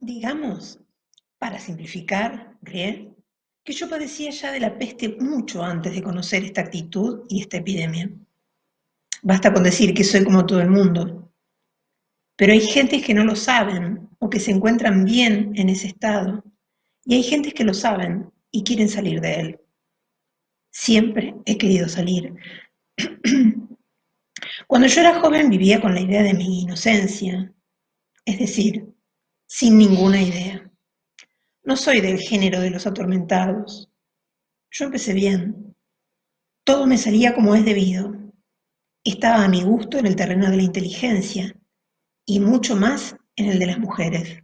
Digamos, para simplificar, Brielle, que yo padecía ya de la peste mucho antes de conocer esta actitud y esta epidemia. Basta con decir que soy como todo el mundo, pero hay gentes que no lo saben o que se encuentran bien en ese estado, y hay gentes que lo saben y quieren salir de él. Siempre he querido salir. Cuando yo era joven vivía con la idea de mi inocencia, es decir, sin ninguna idea. No soy del género de los atormentados. Yo empecé bien. Todo me salía como es debido. Estaba a mi gusto en el terreno de la inteligencia y mucho más en el de las mujeres.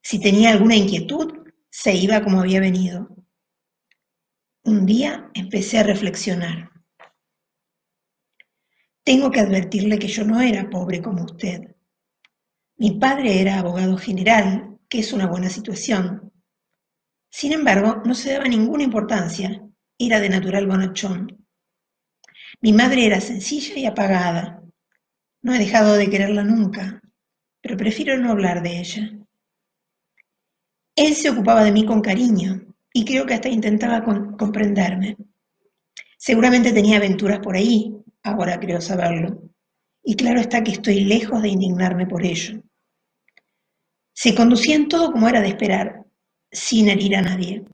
Si tenía alguna inquietud, se iba como había venido. Un día empecé a reflexionar. Tengo que advertirle que yo no era pobre como usted. Mi padre era abogado general, que es una buena situación. Sin embargo, no se daba ninguna importancia. Era de natural bonachón. Mi madre era sencilla y apagada. No he dejado de quererla nunca, pero prefiero no hablar de ella. Él se ocupaba de mí con cariño y creo que hasta intentaba comprenderme. Seguramente tenía aventuras por ahí, ahora creo saberlo, y claro está que estoy lejos de indignarme por ello. Se conducía en todo como era de esperar, sin herir a nadie.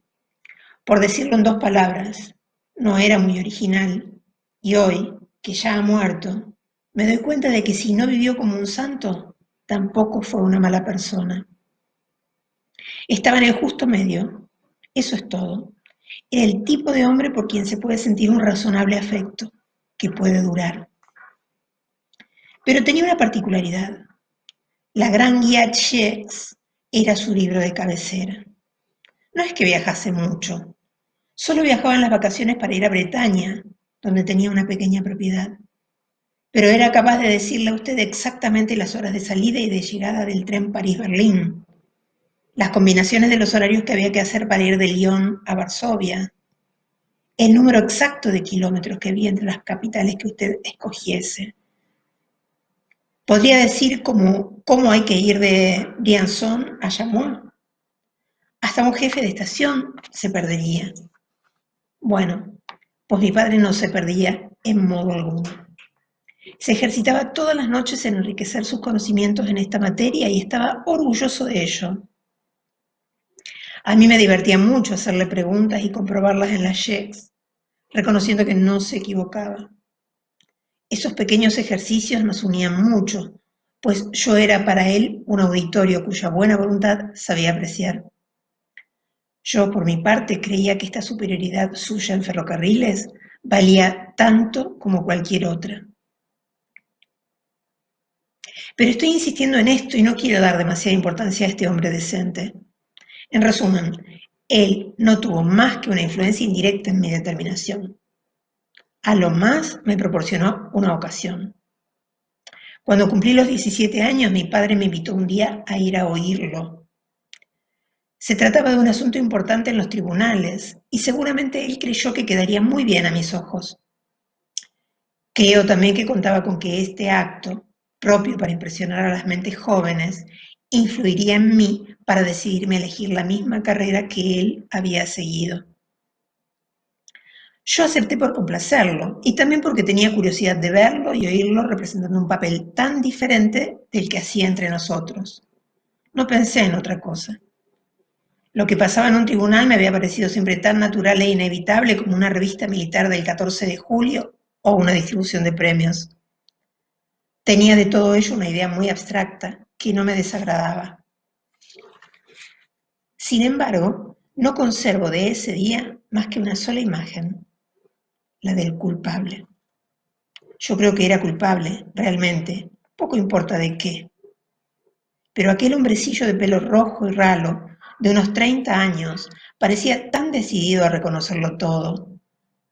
Por decirlo en dos palabras, no era muy original, y hoy, que ya ha muerto, me doy cuenta de que si no vivió como un santo, tampoco fue una mala persona. Estaba en el justo medio, eso es todo. Era el tipo de hombre por quien se puede sentir un razonable afecto, que puede durar. Pero tenía una particularidad. La Gran Guía Chex era su libro de cabecera. No es que viajase mucho, solo viajaba en las vacaciones para ir a Bretaña, donde tenía una pequeña propiedad. Pero era capaz de decirle a usted exactamente las horas de salida y de llegada del tren París-Berlín, las combinaciones de los horarios que había que hacer para ir de Lyon a Varsovia, el número exacto de kilómetros que había entre las capitales que usted escogiese. Podría decir cómo hay que ir de Briançon a Chamois. Hasta un jefe de estación se perdería. Bueno, pues mi padre no se perdía en modo alguno. Se ejercitaba todas las noches en enriquecer sus conocimientos en esta materia y estaba orgulloso de ello. A mí me divertía mucho hacerle preguntas y comprobarlas en las checks, reconociendo que no se equivocaba. Esos pequeños ejercicios nos unían mucho, pues yo era para él un auditorio cuya buena voluntad sabía apreciar. Yo, por mi parte, creía que esta superioridad suya en ferrocarriles valía tanto como cualquier otra. Pero estoy insistiendo en esto y no quiero dar demasiada importancia a este hombre decente. En resumen, él no tuvo más que una influencia indirecta en mi determinación. A lo más me proporcionó una ocasión. Cuando cumplí los 17 años, mi padre me invitó un día a ir a oírlo. Se trataba de un asunto importante en los tribunales y seguramente él creyó que quedaría muy bien a mis ojos. Creo también que contaba con que este acto, propio para impresionar a las mentes jóvenes, influiría en mí para decidirme a elegir la misma carrera que él había seguido. Yo acepté por complacerlo y también porque tenía curiosidad de verlo y oírlo representando un papel tan diferente del que hacía entre nosotros. No pensé en otra cosa. Lo que pasaba en un tribunal me había parecido siempre tan natural e inevitable como una revista militar del 14 de julio o una distribución de premios. Tenía de todo ello una idea muy abstracta que no me desagradaba. Sin embargo, no conservo de ese día más que una sola imagen, la del culpable. Yo creo que era culpable, realmente, poco importa de qué. Pero aquel hombrecillo de pelo rojo y ralo, de unos 30 años, parecía tan decidido a reconocerlo todo,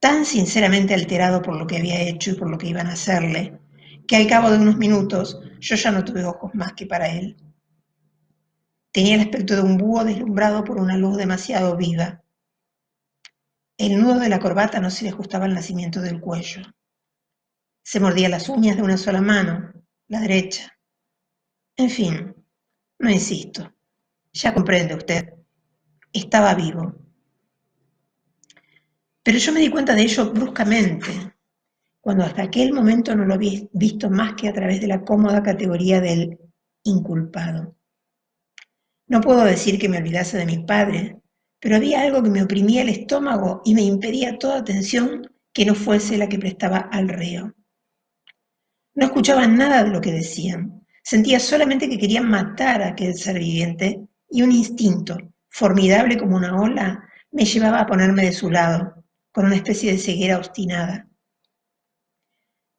tan sinceramente alterado por lo que había hecho y por lo que iban a hacerle, que al cabo de unos minutos yo ya no tuve ojos más que para él. Tenía el aspecto de un búho deslumbrado por una luz demasiado viva. El nudo de la corbata no se le ajustaba al nacimiento del cuello. Se mordía las uñas de una sola mano, la derecha. En fin, No insisto, ya comprende usted, estaba vivo. Pero yo me di cuenta de ello bruscamente, cuando hasta aquel momento no lo había visto más que a través de la cómoda categoría del inculpado. No puedo decir que me olvidase de mi padre, pero había algo que me oprimía el estómago y me impedía toda atención que no fuese la que prestaba al reo. No escuchaba nada de lo que decían, sentía solamente que querían matar a aquel ser viviente y un instinto, formidable como una ola, me llevaba a ponerme de su lado, con una especie de ceguera obstinada.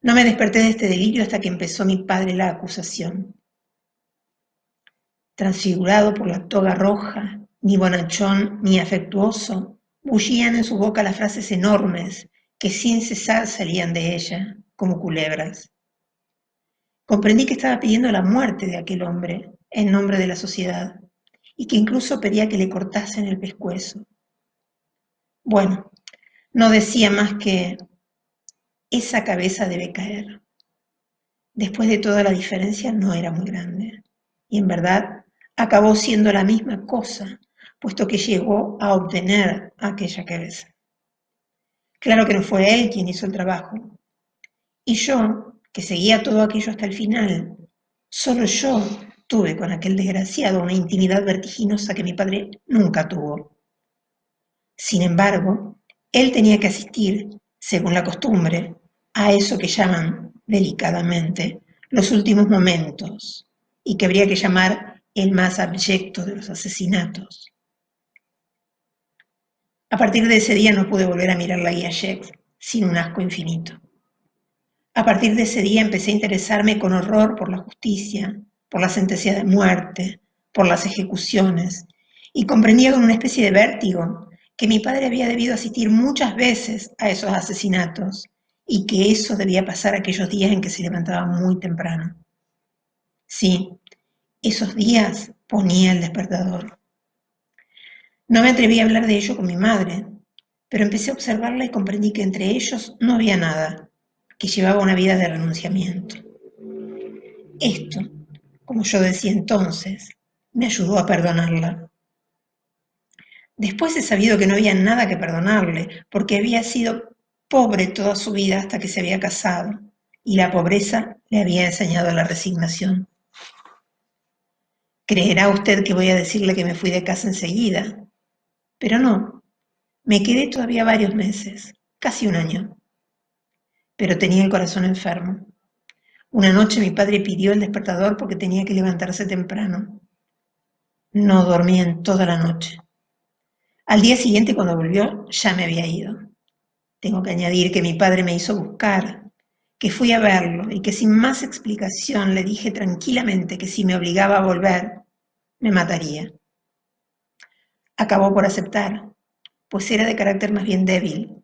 No me desperté de este delirio hasta que empezó mi padre la acusación. Transfigurado por la toga roja, ni bonachón ni afectuoso, bullían en su boca las frases enormes que sin cesar salían de ella, como culebras. Comprendí que estaba pidiendo la muerte de aquel hombre en nombre de la sociedad y que incluso pedía que le cortasen el pescuezo. Bueno, no decía más que esa cabeza debe caer. Después de todo, la diferencia no era muy grande. Y en verdad acabó siendo la misma cosa, puesto que llegó a obtener aquella cabeza. Claro que no fue él quien hizo el trabajo. Y yo, que seguía todo aquello hasta el final, solo yo tuve con aquel desgraciado una intimidad vertiginosa que mi padre nunca tuvo. Sin embargo, él tenía que asistir, según la costumbre, a eso que llaman, delicadamente, los últimos momentos, y que habría que llamar el más abyecto de los asesinatos. A partir de ese día no pude volver a mirar la guía Shex sin un asco infinito. A partir de ese día empecé a interesarme con horror por la justicia, por las sentencias de muerte, por las ejecuciones, y comprendía con una especie de vértigo que mi padre había debido asistir muchas veces a esos asesinatos y que eso debía pasar aquellos días en que se levantaba muy temprano. Sí, esos días ponía el despertador. No me atreví a hablar de ello con mi madre, pero empecé a observarla y comprendí que entre ellos no había nada, que llevaba una vida de renunciamiento. Esto, como yo decía entonces, me ayudó a perdonarla. Después he sabido que no había nada que perdonarle, porque había sido pobre toda su vida hasta que se había casado, y la pobreza le había enseñado la resignación. Creerá usted que voy a decirle que me fui de casa enseguida, pero no, me quedé todavía varios meses, casi un año, pero tenía el corazón enfermo. Una noche mi padre pidió el despertador porque tenía que levantarse temprano. No dormí en toda la noche. Al día siguiente, cuando volvió, ya me había ido. Tengo que añadir que mi padre me hizo buscar, que fui a verlo y que sin más explicación le dije tranquilamente que si me obligaba a volver, me mataría. Acabó por aceptar, pues era de carácter más bien débil.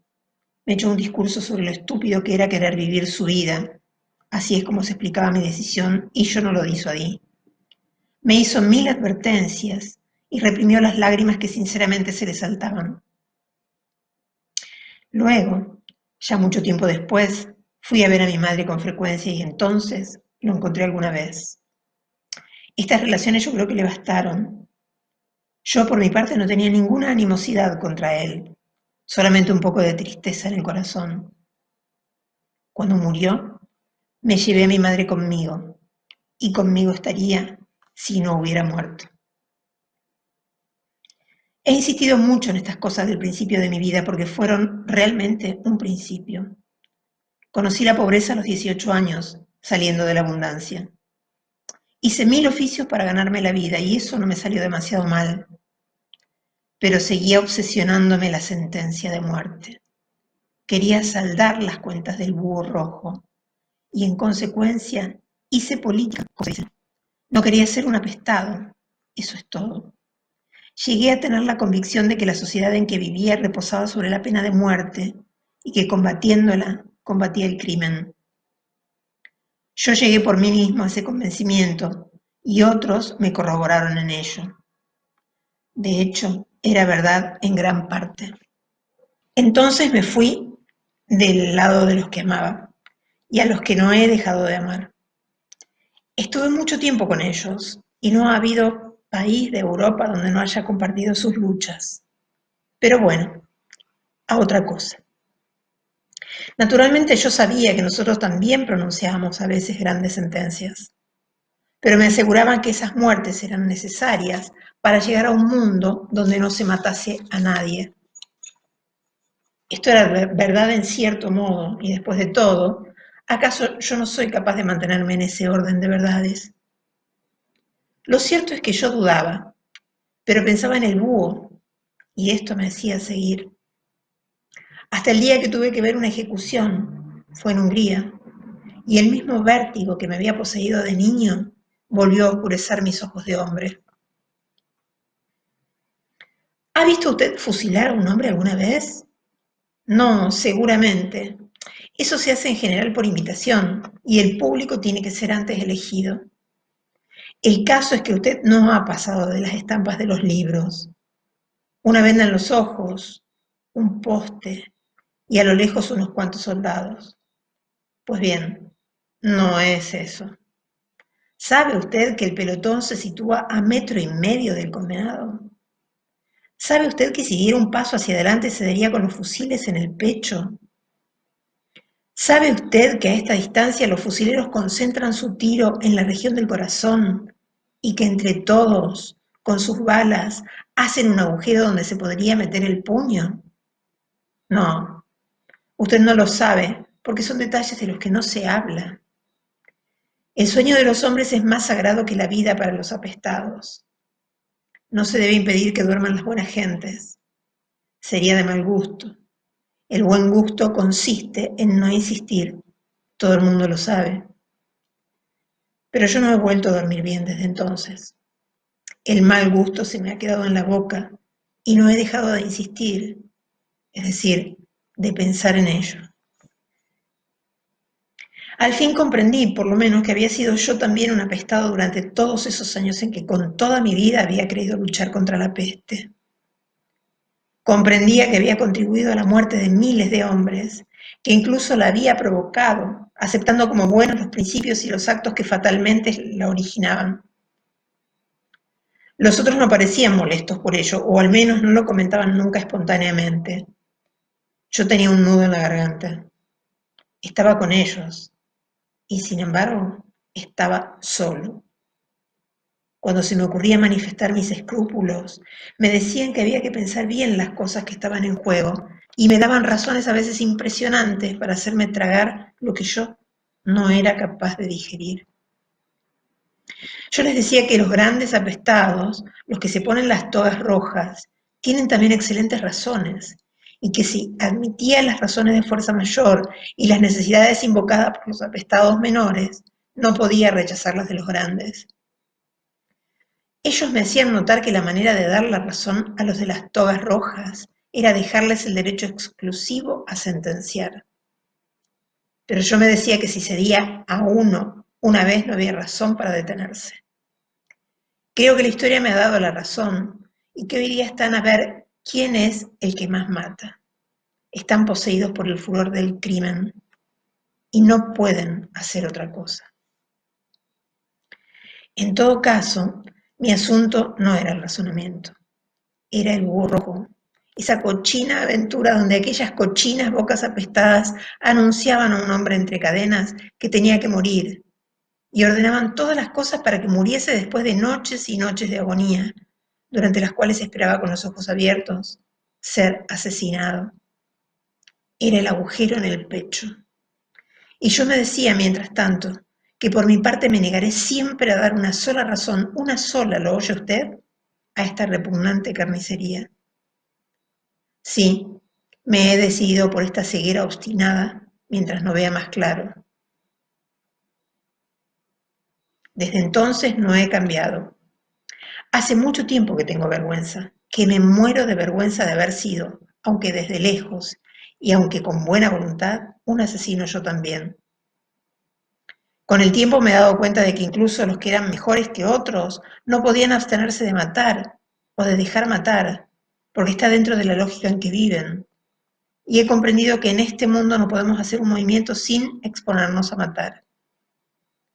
Me echó un discurso sobre lo estúpido que era querer vivir su vida. Así es como se explicaba mi decisión y yo no lo disuadí. Me hizo 1000 advertencias y reprimió las lágrimas que sinceramente se le saltaban. Luego, ya mucho tiempo después, fui a ver a mi madre con frecuencia y entonces lo encontré alguna vez. Estas relaciones yo creo que le bastaron. Yo por mi parte no tenía ninguna animosidad contra él, solamente un poco de tristeza en el corazón. Cuando murió, me llevé a mi madre conmigo, y conmigo estaría si no hubiera muerto. He insistido mucho en estas cosas del principio de mi vida porque fueron realmente un principio. Conocí la pobreza a los 18 años, saliendo de la abundancia. Hice 1000 oficios para ganarme la vida y eso no me salió demasiado mal, pero seguía obsesionándome la sentencia de muerte. Quería saldar las cuentas del búho rojo y en consecuencia hice política. No quería ser un apestado, eso es todo. Llegué a tener la convicción de que la sociedad en que vivía reposaba sobre la pena de muerte y que combatiéndola combatía el crimen. Yo llegué por mí mismo a ese convencimiento y otros me corroboraron en ello. De hecho, era verdad en gran parte. Entonces me fui del lado de los que amaba y a los que no he dejado de amar. Estuve mucho tiempo con ellos y no ha habido país de Europa donde no haya compartido sus luchas. Pero bueno, a otra cosa. Naturalmente yo sabía que nosotros también pronunciábamos a veces grandes sentencias, pero me aseguraban que esas muertes eran necesarias para llegar a un mundo donde no se matase a nadie. Esto era verdad en cierto modo, y después de todo, ¿acaso yo no soy capaz de mantenerme en ese orden de verdades? Lo cierto es que yo dudaba, pero pensaba en el búho, y esto me hacía seguir. Hasta el día que tuve que ver una ejecución, fue en Hungría, y el mismo vértigo que me había poseído de niño volvió a oscurecer mis ojos de hombre. ¿Ha visto usted fusilar a un hombre alguna vez? No, seguramente. Eso se hace en general por invitación, y el público tiene que ser antes elegido. El caso es que usted no ha pasado de las estampas de los libros. Una venda en los ojos, un poste, y a lo lejos unos cuantos soldados. Pues bien, no es eso. ¿Sabe usted que el pelotón se sitúa a 1,5 metros del condenado? ¿Sabe usted que si diera un paso hacia adelante se daría con los fusiles en el pecho? ¿Sabe usted que a esta distancia los fusileros concentran su tiro en la región del corazón y que entre todos, con sus balas, hacen un agujero donde se podría meter el puño? No, usted no lo sabe, porque son detalles de los que no se habla. El sueño de los hombres es más sagrado que la vida para los apestados. No se debe impedir que duerman las buenas gentes. Sería de mal gusto. El buen gusto consiste en no insistir. Todo el mundo lo sabe. Pero yo no he vuelto a dormir bien desde entonces. El mal gusto se me ha quedado en la boca y no he dejado de insistir, es decir, de pensar en ello. Al fin comprendí, por lo menos, que había sido yo también un apestado durante todos esos años en que con toda mi vida había creído luchar contra la peste. Comprendía que había contribuido a la muerte de miles de hombres, que incluso la había provocado, aceptando como buenos los principios y los actos que fatalmente la originaban. Los otros no parecían molestos por ello, o al menos no lo comentaban nunca espontáneamente. Yo tenía un nudo en la garganta. Estaba con ellos, y sin embargo, estaba solo. Cuando se me ocurría manifestar mis escrúpulos, me decían que había que pensar bien las cosas que estaban en juego, y me daban razones a veces impresionantes para hacerme tragar lo que yo no era capaz de digerir. Yo les decía que los grandes apestados, los que se ponen las togas rojas, tienen también excelentes razones, y que si admitía las razones de fuerza mayor y las necesidades invocadas por los apestados menores, no podía rechazarlas de los grandes. Ellos me hacían notar que la manera de dar la razón a los de las togas rojas era dejarles el derecho exclusivo a sentenciar. Pero yo me decía que si cedía a uno una vez no había razón para detenerse. Creo que la historia me ha dado la razón y que hoy día están a ver quién es el que más mata. Están poseídos por el furor del crimen y no pueden hacer otra cosa. En todo caso, mi asunto no era el razonamiento, era el búho rojo, esa cochina aventura donde aquellas cochinas bocas apestadas anunciaban a un hombre entre cadenas que tenía que morir y ordenaban todas las cosas para que muriese después de noches y noches de agonía, durante las cuales esperaba con los ojos abiertos ser asesinado. Era el agujero en el pecho. Y yo me decía, mientras tanto, que por mi parte me negaré siempre a dar una sola razón, una sola, ¿lo oye usted?, a esta repugnante carnicería. Sí, me he decidido por esta ceguera obstinada mientras no vea más claro. Desde entonces no he cambiado. Hace mucho tiempo que tengo vergüenza, que me muero de vergüenza de haber sido, aunque desde lejos y aunque con buena voluntad, un asesino yo también. Con el tiempo me he dado cuenta de que incluso los que eran mejores que otros no podían abstenerse de matar o de dejar matar, porque está dentro de la lógica en que viven. Y he comprendido que en este mundo no podemos hacer un movimiento sin exponernos a matar.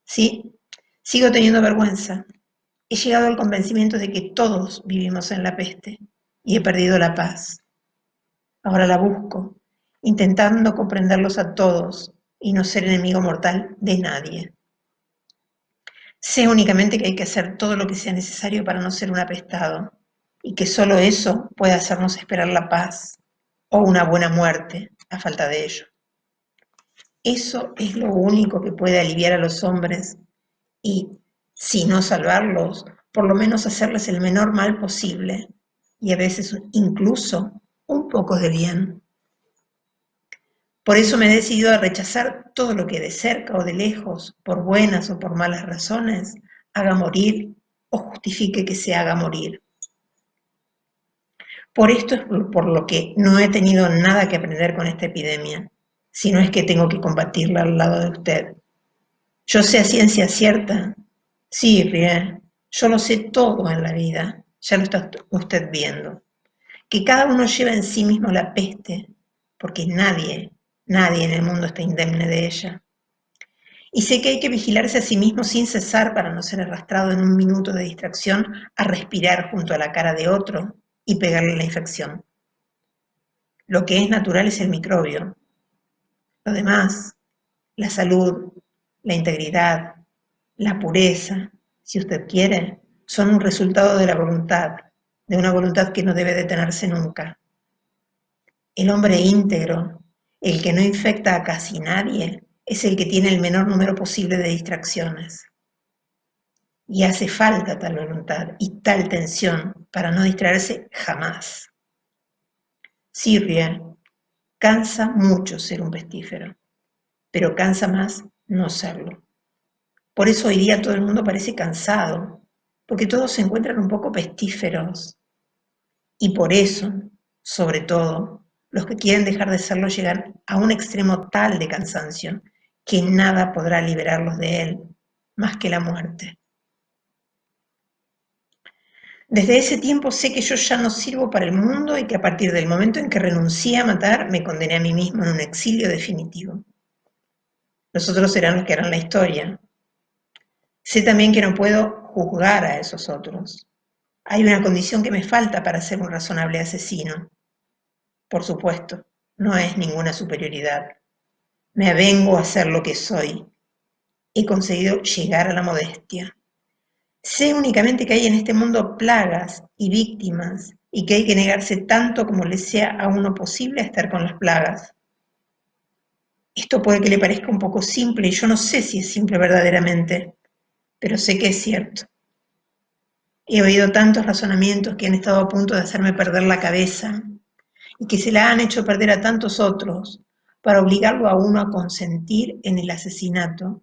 Sí, sigo teniendo vergüenza, He llegado al convencimiento de que todos vivimos en la peste y he perdido la paz. Ahora la busco, intentando comprenderlos a todos y no ser enemigo mortal de nadie. Sé únicamente que hay que hacer todo lo que sea necesario para no ser un apestado y que solo eso puede hacernos esperar la paz o una buena muerte a falta de ello. Eso es lo único que puede aliviar a los hombres y, si no salvarlos, por lo menos hacerles el menor mal posible y a veces incluso un poco de bien. Por eso me he decidido a rechazar todo lo que de cerca o de lejos, por buenas o por malas razones, haga morir o justifique que se haga morir. Por esto es por lo que no he tenido nada que aprender con esta epidemia, si no es que tengo que combatirla al lado de usted. Yo sé a ciencia cierta, sí, Rie, yo lo sé todo en la vida, ya lo está usted viendo, que cada uno lleva en sí mismo la peste, porque nadie en el mundo está indemne de ella. Y sé que hay que vigilarse a sí mismo sin cesar para no ser arrastrado en un minuto de distracción a respirar junto a la cara de otro y pegarle la infección. Lo que es natural es el microbio. Lo demás, la salud, la integridad, la pureza, si usted quiere, son un resultado de la voluntad, de una voluntad que no debe detenerse nunca. El hombre íntegro, el que no infecta a casi nadie, es el que tiene el menor número posible de distracciones. Y hace falta tal voluntad y tal tensión para no distraerse jamás. Sí, Rie, cansa mucho ser un pestífero, pero cansa más no serlo. Por eso hoy día todo el mundo parece cansado, porque todos se encuentran un poco pestíferos. Y por eso, sobre todo, los que quieren dejar de serlo llegan a un extremo tal de cansancio que nada podrá liberarlos de él más que la muerte. Desde ese tiempo sé que yo ya no sirvo para el mundo y que a partir del momento en que renuncié a matar, me condené a mí mismo en un exilio definitivo. Los otros serán los que harán la historia. Sé también que no puedo juzgar a esos otros. Hay una condición que me falta para ser un razonable asesino. Por supuesto, no es ninguna superioridad. Me avengo a ser lo que soy. He conseguido llegar a la modestia. Sé únicamente que hay en este mundo plagas y víctimas y que hay que negarse tanto como le sea a uno posible a estar con las plagas. Esto puede que le parezca un poco simple y yo no sé si es simple verdaderamente, pero sé que es cierto. He oído tantos razonamientos que han estado a punto de hacerme perder la cabeza y que se la han hecho perder a tantos otros para obligarlo a uno a consentir en el asesinato,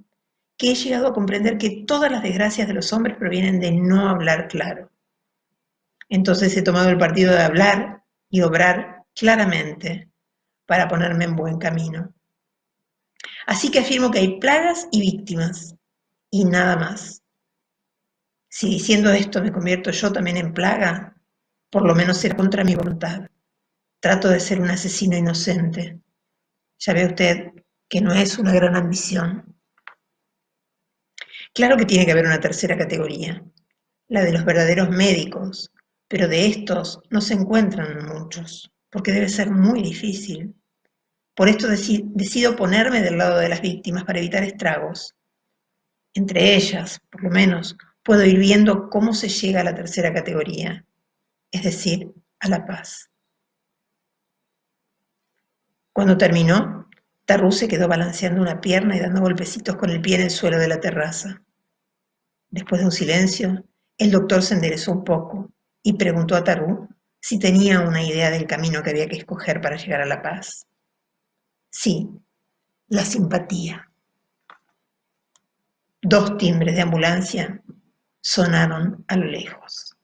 que he llegado a comprender que todas las desgracias de los hombres provienen de no hablar claro. Entonces he tomado el partido de hablar y obrar claramente para ponerme en buen camino. Así que afirmo que hay plagas y víctimas, y nada más. Si diciendo esto me convierto yo también en plaga, por lo menos será contra mi voluntad. Trato de ser un asesino inocente. Ya ve usted que no es una gran ambición. Claro que tiene que haber una tercera categoría, la de los verdaderos médicos, pero de estos no se encuentran muchos, porque debe ser muy difícil. Por esto decido ponerme del lado de las víctimas para evitar estragos. Entre ellas, por lo menos, puedo ir viendo cómo se llega a la tercera categoría, es decir, a la paz. Cuando terminó, Tarrú se quedó balanceando una pierna y dando golpecitos con el pie en el suelo de la terraza. Después de un silencio, el doctor se enderezó un poco y preguntó a Tarrú si tenía una idea del camino que había que escoger para llegar a la paz. Sí, la simpatía. 2 timbres de ambulancia sonaron a lo lejos.